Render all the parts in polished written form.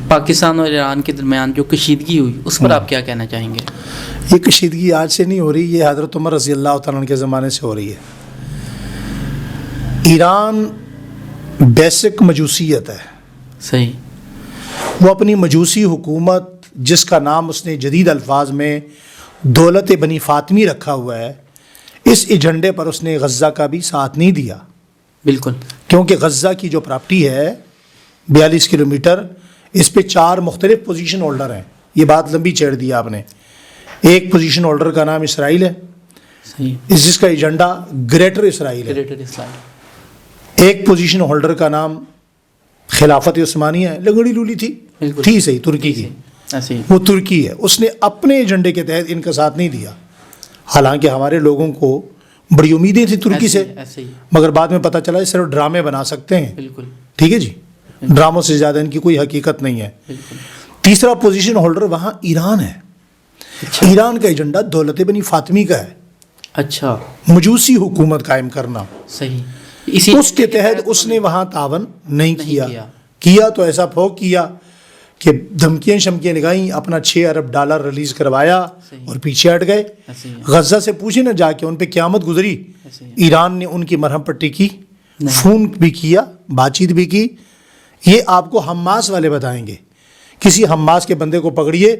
پاکستان اور ایران کے درمیان جو کشیدگی ہوئی اس پر آپ کیا کہنا چاہیں گے؟ یہ کشیدگی آج سے نہیں ہو رہی، یہ حضرت عمر رضی اللہ تعالیٰ عنہ کے زمانے سے ہو رہی ہے۔ ایران بیسک مجوسیت ہے، صحیح۔ وہ اپنی مجوسی حکومت جس کا نام اس نے جدید الفاظ میں دولت بنی فاطمی رکھا ہوا ہے، اس ایجنڈے پر اس نے غزہ کا بھی ساتھ نہیں دیا۔ بالکل، کیونکہ غزہ کی جو پراپرٹی ہے 42 کلومیٹر، اس پہ 4 مختلف پوزیشن ہولڈر ہیں۔ یہ بات لمبی چھیڑ دی آپ نے۔ ایک پوزیشن ہولڈر کا نام اسرائیل ہے، صحیح، جس کا ایجنڈا گریٹر اسرائیل ہے۔ گریٹر اسرائیل۔ ایک پوزیشن ہولڈر کا نام خلافت عثمانیہ ہے، لگڑی لولی تھی، بالکل تھی صحیح، ترکی کی، ایسے ہی۔ وہ ترکی ہے۔ اس نے اپنے ایجنڈے کے تحت ان کا ساتھ نہیں دیا، حالانکہ ہمارے لوگوں کو بڑی امیدیں تھیں ترکی سے، ایسے ہی، مگر بعد میں پتہ چلا یہ صرف ڈرامے بنا سکتے ہیں۔ بالکل، ٹھیک ہے جی، ڈراموں سے زیادہ ان کی کوئی حقیقت نہیں ہے۔ بالکل۔ تیسرا پوزیشن ہولڈر وہاں ایران ہے۔ اچھا، ایران کا ایجنڈا دولت بنی فاطمی کا ہے، اچھا، مجوسی حکومت قائم کرنا۔ صحیح۔ اسی اس کے تحت اس نے وہاں تعاون نہیں کیا تو ایسا پھوک کیا کہ دھمکیاں شمکیاں لگائیں، اپنا 6 ارب ڈالر ریلیز کروایا اور پیچھے ہٹ گئے۔ ایسے ہی، غزہ سے پوچھے نہ جا کے، ان پہ قیامت گزری۔ ایسے ہی۔ ایران نے ان کی مرہم پٹی کی، فون بھی کیا، بات چیت بھی کی۔ یہ آپ کو حماس والے بتائیں گے۔ کسی حماس کے بندے کو پکڑیے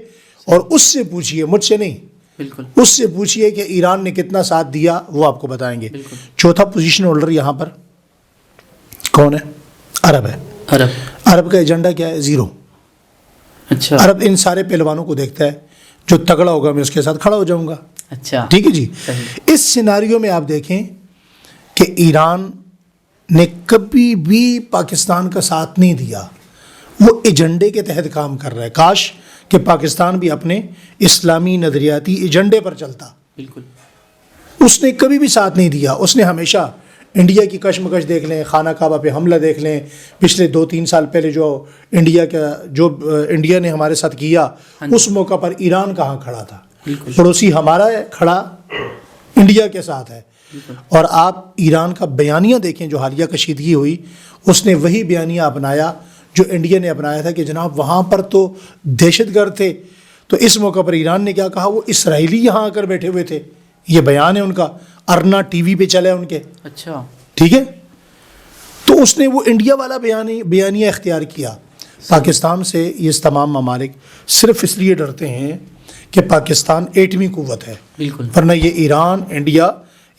اور اس سے پوچھئے، مجھ سے نہیں، بالکل، اس سے پوچھئے کہ ایران نے کتنا ساتھ دیا، وہ آپ کو بتائیں گے۔ بالکل۔ چوتھا پوزیشن ہولڈر یہاں پر کون ہے؟ عرب ہے۔ عرب کا ایجنڈا کیا ہے؟ زیرو۔ اچھا، عرب ان سارے پہلوانوں کو دیکھتا ہے، جو تگڑا ہوگا میں اس کے ساتھ کھڑا ہو جاؤں گا۔ اچھا، ٹھیک ہے جی۔ صحیح۔ اس سیناریو میں آپ دیکھیں کہ ایران نے کبھی بھی پاکستان کا ساتھ نہیں دیا، وہ ایجنڈے کے تحت کام کر رہا ہے۔ کاش کہ پاکستان بھی اپنے اسلامی نظریاتی ایجنڈے پر چلتا۔ بالکل، اس نے کبھی بھی ساتھ نہیں دیا۔ اس نے ہمیشہ انڈیا کی کشمکش دیکھ لیں، خانہ کعبہ پہ حملہ دیکھ لیں، پچھلے 2-3 سال پہلے جو انڈیا نے ہمارے ساتھ کیا، اس موقع پر ایران کہاں کھڑا تھا؟ پڑوسی ہمارا ہے، کھڑا انڈیا کے ساتھ ہے۔ اور آپ ایران کا بیانیہ دیکھیں جو حالیہ کشیدگی ہوئی، اس نے وہی بیانیہ اپنایا جو انڈیا نے اپنایا تھا کہ جناب وہاں پر تو دہشت گرد تھے، تو اس موقع پر ایران نے کیا کہا؟ وہ اسرائیلی یہاں آ کر بیٹھے ہوئے تھے۔ یہ بیان ہے ان کا، ارنا ٹی وی پہ چلا ہے ان کے۔ اچھا، ٹھیک ہے، تو اس نے وہ انڈیا والا بیانیہ اختیار کیا۔ پاکستان سے یہ تمام ممالک صرف اس لیے ڈرتے ہیں کہ پاکستان ایٹمی قوت ہے، بالکل، ورنہ یہ ایران، انڈیا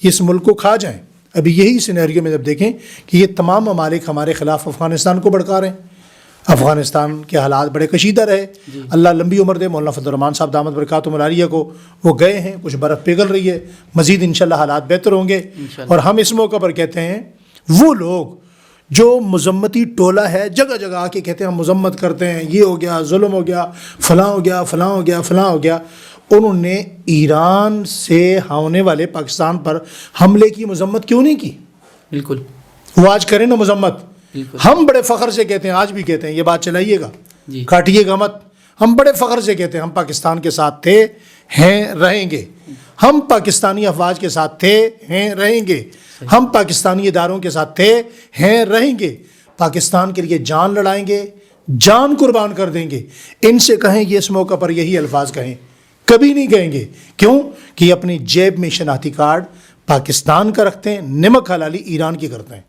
اس ملک کو کھا جائیں۔ ابھی یہی سینیریو میں جب دیکھیں کہ یہ تمام ممالک ہمارے خلاف افغانستان کو بھڑکا رہے ہیں۔ افغانستان کے حالات بڑے کشیدہ رہے، اللہ لمبی عمر دے مولانا فضل الرحمان صاحب دامت برکاتہم العالیہ کو، وہ گئے ہیں، کچھ برف پگھل رہی ہے، مزید انشاءاللہ حالات بہتر ہوں گے۔ اور ہم اس موقع پر کہتے ہیں وہ لوگ جو مذمتی ٹولہ ہے، جگہ جگہ آ کے کہتے ہیں ہم مذمت کرتے ہیں، یہ ہو گیا، ظلم ہو گیا، فلاں ہو گیا، فلاں ہو گیا، فلاں ہو گیا، انہوں نے ایران سے ہونے والے پاکستان پر حملے کی مذمت کیوں نہیں کی؟ بالکل، وہ آج کریں نا مذمت۔ بالکل، ہم بڑے فخر سے کہتے ہیں، آج بھی کہتے ہیں، یہ بات چلائیے گا، جی، کاٹیے گا مت، ہم بڑے فخر سے کہتے ہیں ہم پاکستان کے ساتھ تھے، ہیں، رہیں گے۔ ہم پاکستانی افواج کے ساتھ تھے، ہیں، رہیں گے۔ ہم پاکستانی اداروں کے ساتھ تھے، ہیں، رہیں گے۔ پاکستان کے لیے جان لڑائیں گے، جان قربان کر دیں گے۔ ان سے کہیں یہ اس موقع پر یہی الفاظ کہیں، کبھی نہیں کہیں گے۔ کیوں؟ کہ یہ اپنی جیب میں شناختی کارڈ پاکستان کا رکھتے ہیں، نمک حلالی ایران کی کرتے ہیں۔